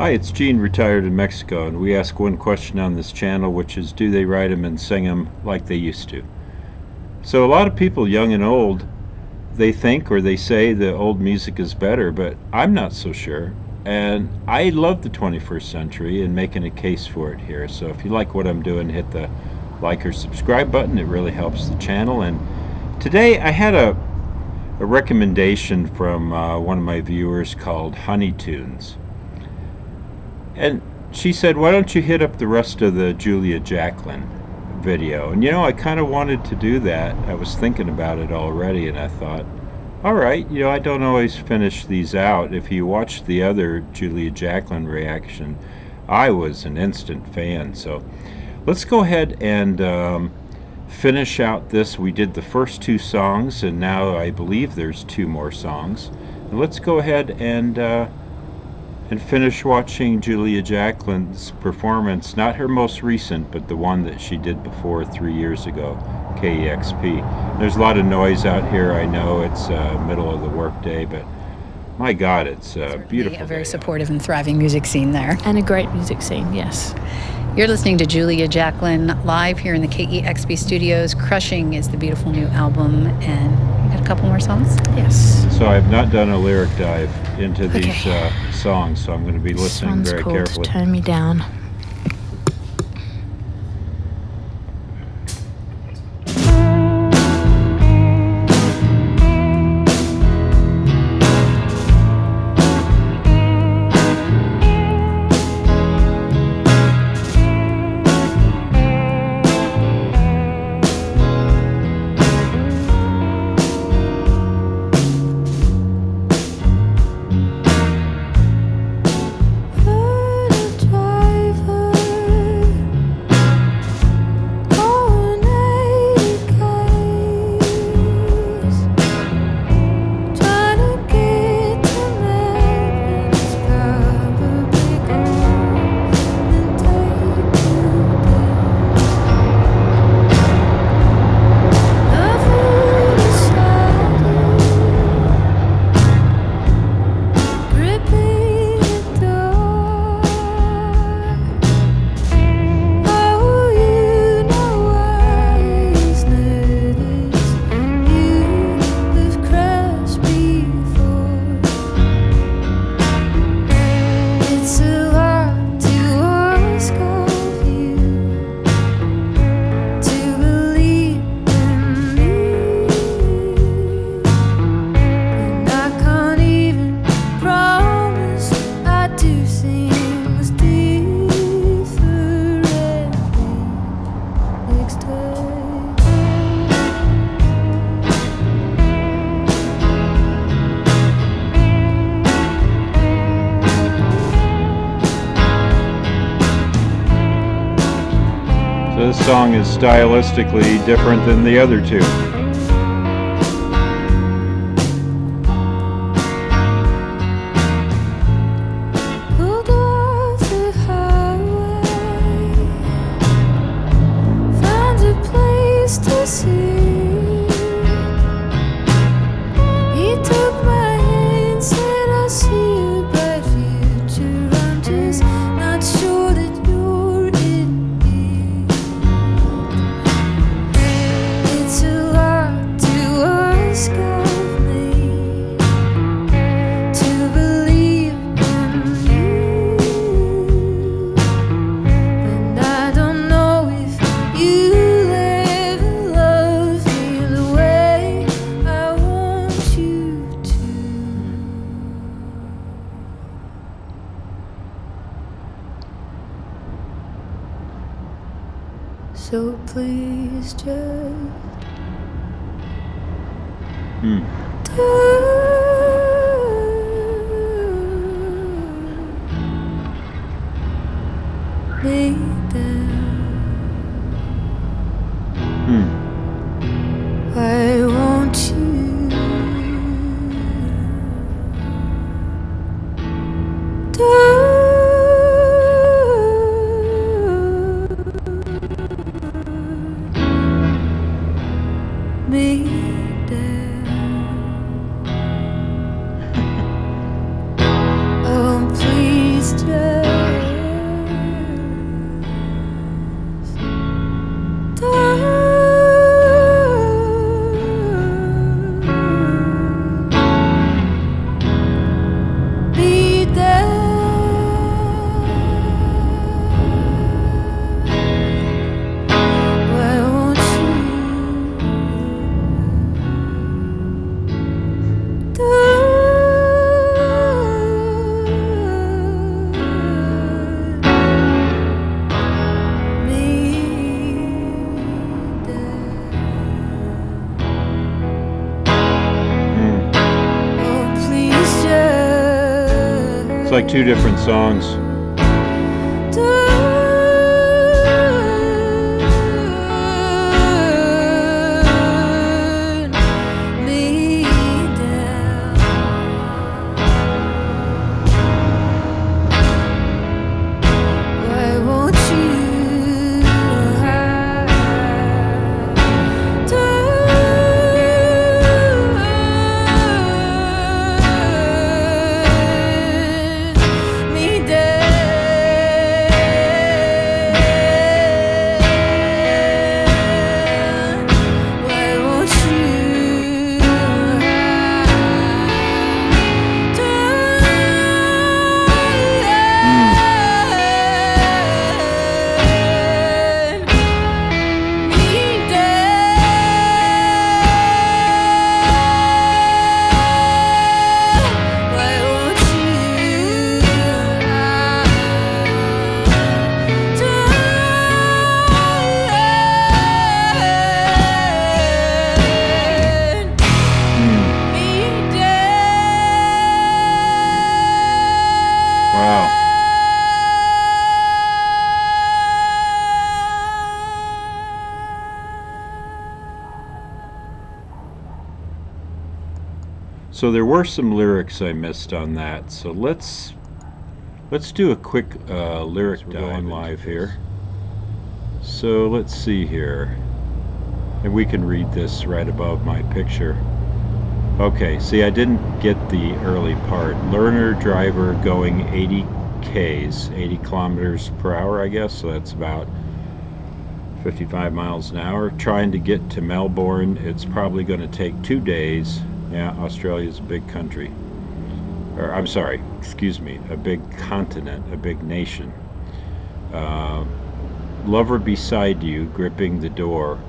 Hi, it's Gene, retired in Mexico, and we ask one question on this channel, which is, do they write them and sing them like they used to? So a lot of people, young and old, they think or they say the old music is better, but I'm not so sure. And I love the 21st century and making a case for it here. So if you like what I'm doing, hit the like or subscribe button. It really helps the channel. And today I had a recommendation from one of my viewers called Honey Tunes. And she said, why don't you hit up the rest of the Julia Jacklin video? And I kind of wanted to do that. I was thinking about it already, and I thought, all right, I don't always finish these out. If you watch the other Julia Jacklin reaction, I was an instant fan. So let's go ahead and finish out this. We did the first two songs, and now I believe there's two more songs. And let's go ahead and finish watching Julia Jacklin's performance, not her most recent, but the one that she did before 3 years ago, KEXP. There's a lot of noise out here. I know it's middle of the workday, but my God, it's beautiful. A very supportive and thriving music scene there. And a great music scene, yes. You're listening to Julia Jacklin live here in the KEXP studios. Crushing is the beautiful new album, and you got a couple more songs? Yes. So I've not done a lyric dive into these songs, so I'm going to be listening very carefully. Turn Me Down. This song is stylistically different than the other two. Pulled off the highway, found a place to sit. He took my hand, said, I see a bright future. I'm just not sure that you're in. It's a lot to ask of me to believe in you, and I don't know if you'll ever love me the way I want you to. So please just me down. I want you me down. Oh, please just like two different songs. So there were some lyrics I missed on that. So let's do a quick lyric dive. We're going live here. So let's see here, and we can read this right above my picture. Okay, see, I didn't get the early part. Learner driver going 80 Ks, 80 kilometers per hour, I guess. So that's about 55 miles an hour. Trying to get to Melbourne. It's probably going to take 2 days. Yeah, Australia's a big country. Or, I'm sorry, excuse me, a big continent, a big nation. Lover beside you, gripping the door.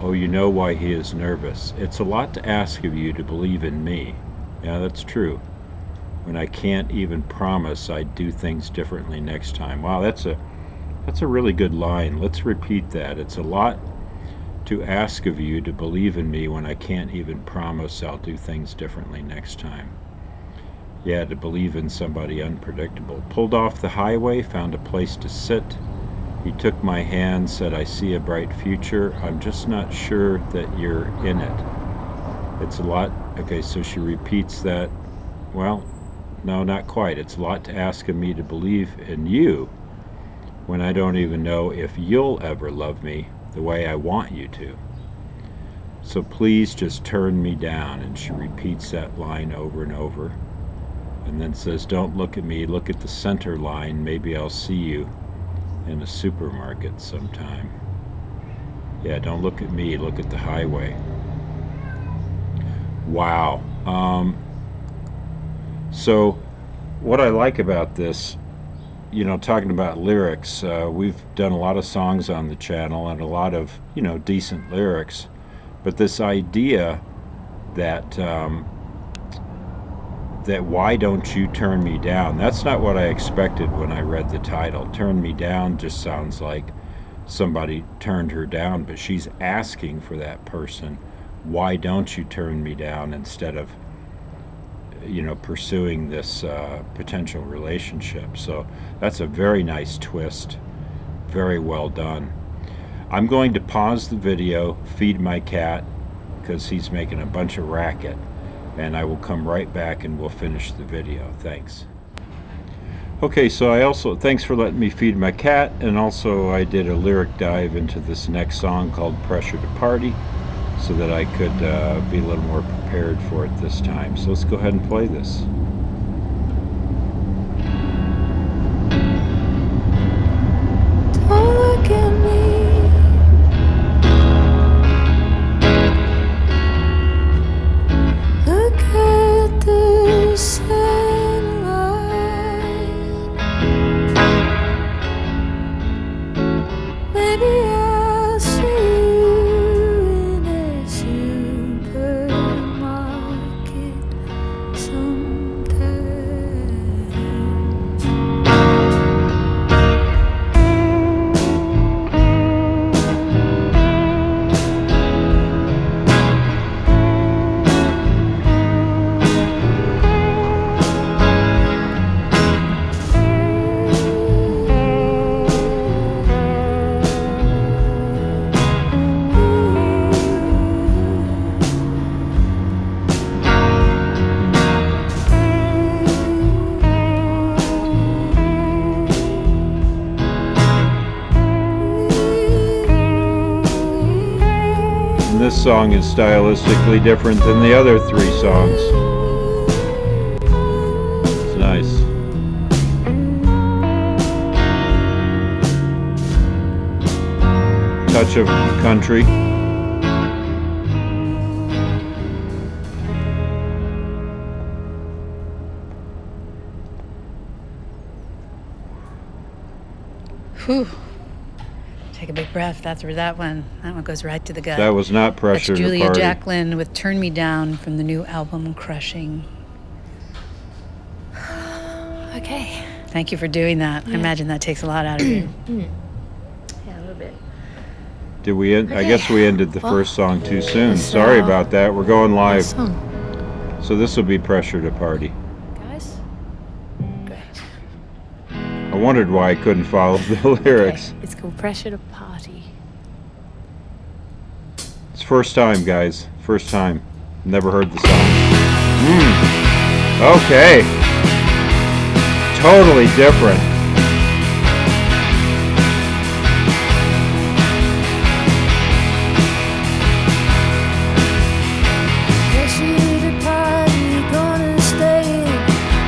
Oh, you know why he is nervous. It's a lot to ask of you to believe in me. Yeah, that's true. When I can't even promise I'd do things differently next time. Wow, that's a really good line. Let's repeat that. It's a lot to ask of you to believe in me when I can't even promise I'll do things differently next time. Yeah, to believe in somebody unpredictable. Pulled off the highway, found a place to sit. He took my hand, said, I see a bright future. I'm just not sure that you're in it. It's a lot. Okay, so she repeats that. Well, no, not quite. It's a lot to ask of me to believe in you when I don't even know if you'll ever love me the way I want you to. So please just turn me down. And she repeats that line over and over, and then says, don't look at me, look at the center line. Maybe I'll see you in a supermarket sometime. Yeah, don't look at me, look at the highway. Wow. So what I like about this, you know, talking about lyrics, we've done a lot of songs on the channel and a lot of, you know, decent lyrics, but this idea that that why don't you turn me down, that's not what I expected when I read the title. Turn me down just sounds like somebody turned her down, but she's asking for that person, why don't you turn me down, instead of, you know, pursuing this potential relationship. So that's a very nice twist, very well done. I'm going to pause the video, feed my cat because he's making a bunch of racket, and I will come right back and we'll finish the video. Thanks. Okay, so thanks for letting me feed my cat, and also I did a lyric dive into this next song called Pressure to Party, so that I could be a little more prepared for it this time. So let's go ahead and play this. Don't look at me. Look at the sunlight. Maybe I'll see you in a supermarket sometime. And this song is stylistically different than the other three songs. It's nice. Touch of country. Whew. Take a big breath after that one. That one goes right to the gut. That was not That's pressure to Julia party. Jacklin with Turn Me Down from the new album Crushing. Okay. Thank you for doing that. I Yeah. imagine that takes a lot out of you. Yeah, a little bit. Did we end? I Okay. guess we ended the Well, first song too soon. this, Sorry about that. We're going live. Nice song. So this will be pressure to party. Guys? Great. I wondered why I couldn't follow the lyrics. Okay. It's called Pressure to Party. It's first time, guys. First time. Never heard the song. Okay. Totally different. Pressure to party, gonna stay in.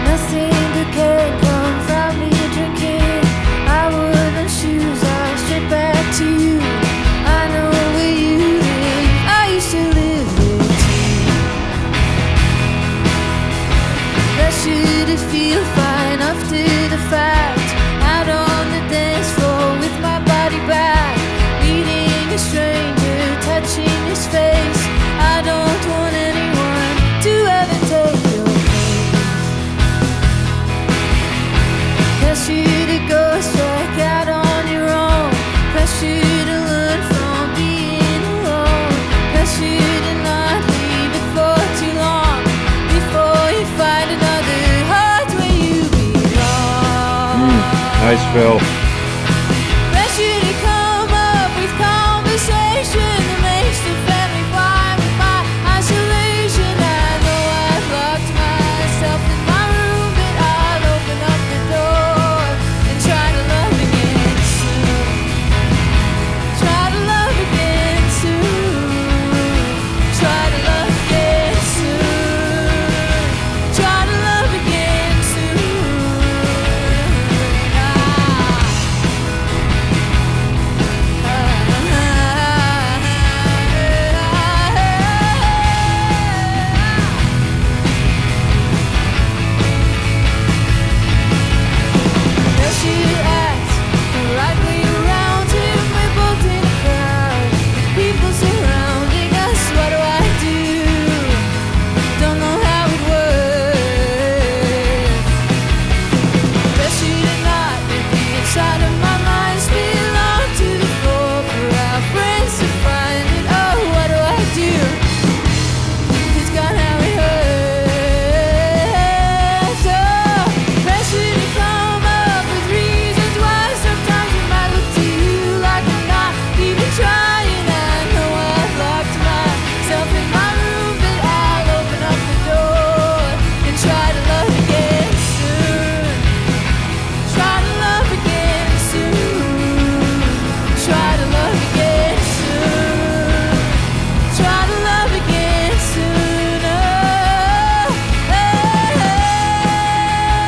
Nothing good can come from me drinking. I wore the shoes off, straight back to you. I know where you live. I used to live there too. Pressure to feel fine after the fact. Out on the dance floor with my body back, meeting a stranger, touching his face. I don't want anyone to ever take your place. Pressure to go strike out on your own. Pressure to learn from being alone. Pressure to not leave it for too long before you find another heart where you belong. Nice, Phil. Pressure to come up with conversation that makes the family fine with my isolation. I know I've locked myself in my room, but I'll open up the door and try to love again soon. Try to love again soon. Try to love again soon. Try to love again Pressure to act the right way around him. We're both in a crowd, people surrounding us. What do I do? Don't know how it works. Pressure to not let the inside of my mind spill onto the floor for our friends to find it. Oh, what do I do? It's got how it hurts. Oh, pressure to come up with reasons why sometimes it might look to you like I'm not even trying. I know I've locked myself in my room, but I'll open up the door and try to love again soon. Try to love again soon. Try to love again soon. Try to love again soon.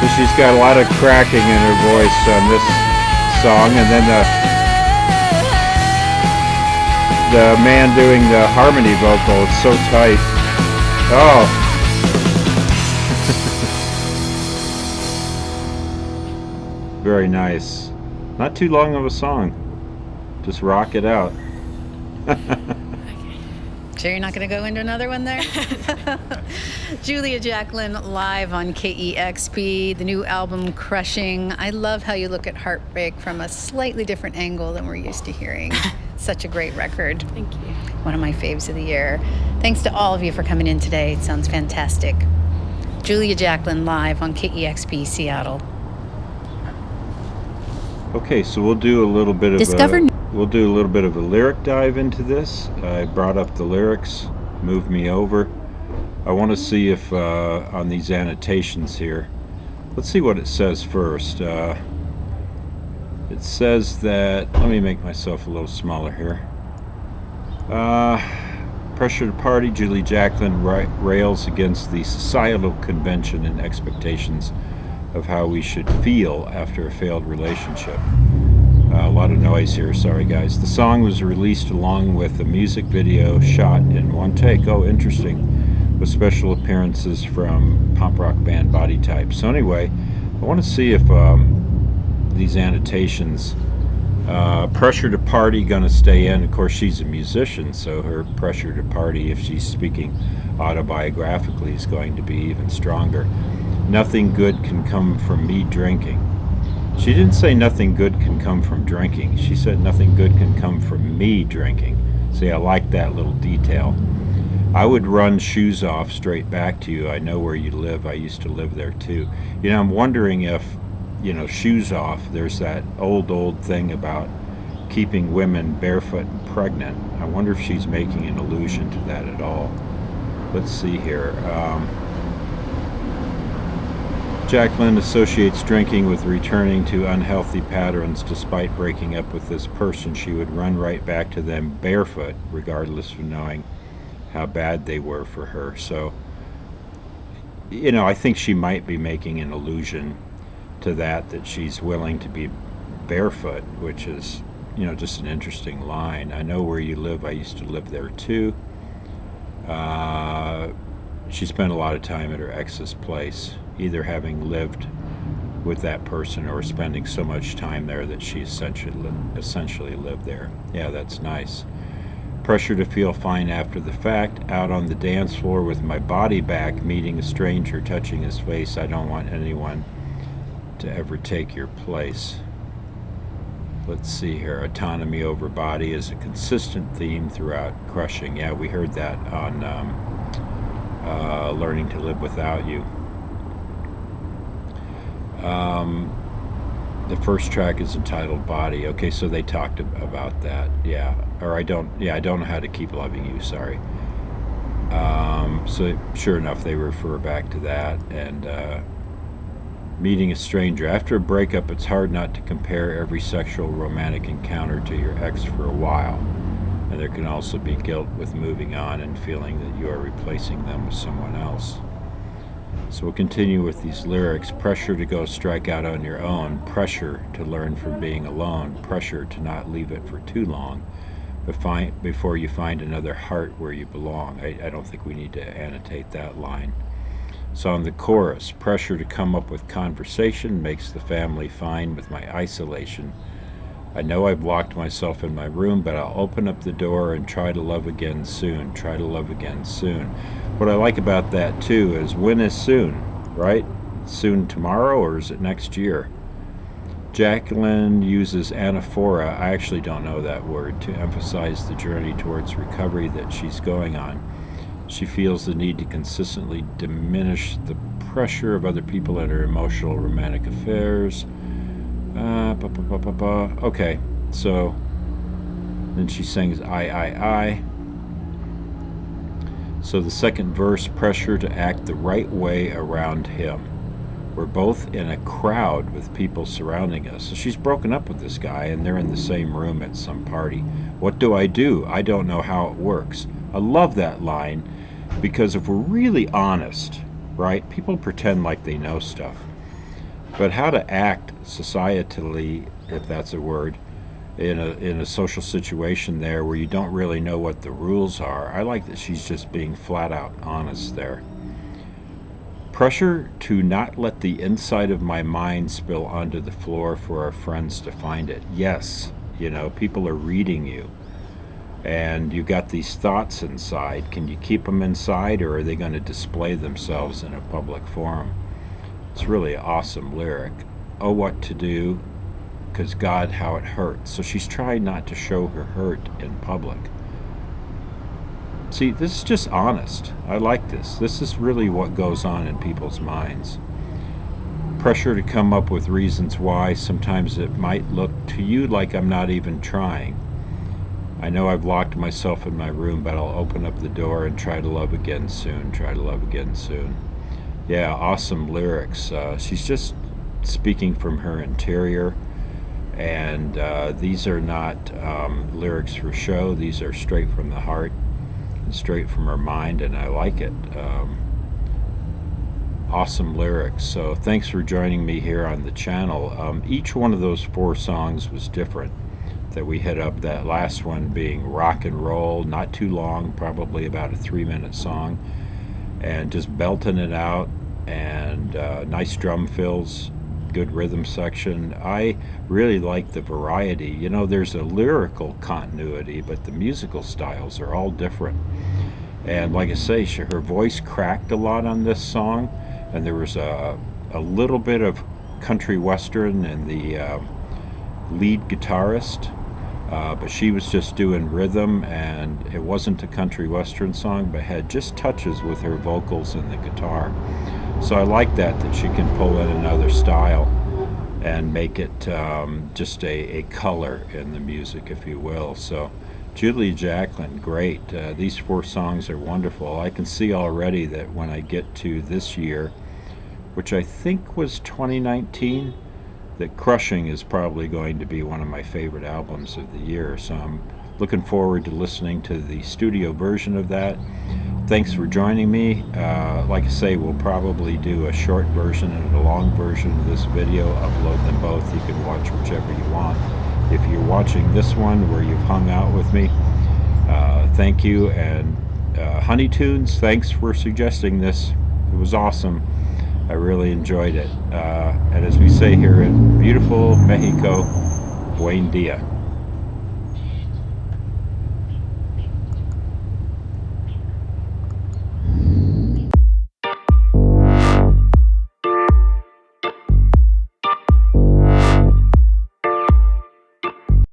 So she's got a lot of cracking in her voice on this song, and then the man doing the harmony vocal. It's so tight. Oh. Very nice. Not too long of a song. Just rock it out. Sure you're not going to go into another one there? Julia Jacklin live on KEXP, the new album Crushing. I love how you look at heartbreak from a slightly different angle than we're used to hearing. Such a great record. Thank you. One of my faves of the year. Thanks to all of you for coming in today. It sounds fantastic. Julia Jacklin live on KEXP Seattle. Okay, so we'll do a little bit of Discover- a lyric dive into this. I brought up the lyrics, moved me over. I want to see if on these annotations here, let's see what it says first. It says that, let me make myself a little smaller here. Pressure to party. Julia Jacklin rails against the societal convention and expectations of how we should feel after a failed relationship. A lot of noise here, sorry guys. The song was released along with a music video shot in one take. Oh, interesting. With special appearances from pop rock band Body Type. So anyway, I want to see if these annotations, pressure to party, gonna stay in. Of course, she's a musician, so her pressure to party, if she's speaking autobiographically, is going to be even stronger. Nothing good can come from me drinking. She didn't say nothing good can come from drinking. She said nothing good can come from me drinking. See, I like that little detail. I would run shoes off straight back to you. I know where you live. I used to live there too. You know, I'm wondering if, you know, shoes off, there's that old thing about keeping women barefoot and pregnant. I wonder if she's making an allusion to that at all. Let's see here. Jacklin associates drinking with returning to unhealthy patterns. Despite breaking up with this person, she would run right back to them barefoot, regardless of knowing how bad they were for her. So, you know, I think she might be making an allusion to that she's willing to be barefoot, which is, you know, just an interesting line. I know where you live. I used to live there too. She spent a lot of time at her ex's place, either having lived with that person or spending so much time there that she essentially lived there. Yeah, that's nice. Pressure to feel fine after the fact. Out on the dance floor with my body back, meeting a stranger, touching his face. I don't want anyone to ever take your place. Let's see here. Autonomy over body is a consistent theme throughout Crushing. Yeah, we heard that on Learning to Live Without You. The first track is entitled Body. Okay, so they talked about that. Yeah, or I don't know how to keep loving you, sorry. So sure enough, they refer back to that. And meeting a stranger. After a breakup, it's hard not to compare every sexual romantic encounter to your ex for a while. And there can also be guilt with moving on and feeling that you are replacing them with someone else. So we'll continue with these lyrics. Pressure to go strike out on your own. Pressure to learn from being alone. Pressure to not leave it for too long before you find another heart where you belong. I don't think we need to annotate that line. So on the chorus, pressure to come up with conversation makes the family fine with my isolation. I know I've locked myself in my room, but I'll open up the door and try to love again soon. Try to love again soon. What I like about that too is, when is soon, right? Soon tomorrow, or is it next year? Jacklin uses anaphora, I actually don't know that word, to emphasize the journey towards recovery that she's going on. She feels the need to consistently diminish the pressure of other people in her emotional romantic affairs. Okay, so then she sings I. So the second verse, pressure to act the right way around him. We're both in a crowd with people surrounding us. So she's broken up with this guy and they're in the same room at some party. What do? I don't know how it works. I love that line, because if we're really honest, right, people pretend like they know stuff. But how to act societally, if that's a word, in a social situation there where you don't really know what the rules are. I like that she's just being flat out honest there. Pressure to not let the inside of my mind spill onto the floor for our friends to find it. Yes, you know, people are reading you. And you got these thoughts inside. Can you keep them inside, or are they going to display themselves in a public forum? It's really an awesome lyric. Oh, what to do, 'cause God, how it hurts. So she's trying not to show her hurt in public. See, this is just honest. I like this. This is really what goes on in people's minds. Pressure to come up with reasons why. Sometimes it might look to you like I'm not even trying. I know I've locked myself in my room, but I'll open up the door and try to love again soon. Try to love again soon. Yeah, awesome lyrics. She's just speaking from her interior, and these are not lyrics for show. These are straight from the heart. written straight from her mind, and I like it. Awesome lyrics. So thanks for joining me here on the channel. Each one of those 4 songs was different that we hit up. That last one being rock and roll, not too long, probably about a 3-minute song, and just belting it out, and nice drum fills, good rhythm section. I really like the variety. You know, there's a lyrical continuity, but the musical styles are all different. And like I say, her voice cracked a lot on this song, and there was a little bit of country western in the lead guitarist, but she was just doing rhythm, and it wasn't a country western song, but had just touches with her vocals and the guitar. So I like that she can pull in another style and make it just a color in the music, if you will. So Julia Jacklin, great. These 4 songs are wonderful. I can see already that when I get to this year, which I think was 2019, that Crushing is probably going to be one of my favorite albums of the year. So I'm looking forward to listening to the studio version of that. Thanks for joining me. Like I say, we'll probably do a short version and a long version of this video, upload them both. You can watch whichever you want. If you're watching this one where you've hung out with me, thank you. And Honey Tunes, thanks for suggesting this. It was awesome. I really enjoyed it. And as we say here in beautiful Mexico, buen dia.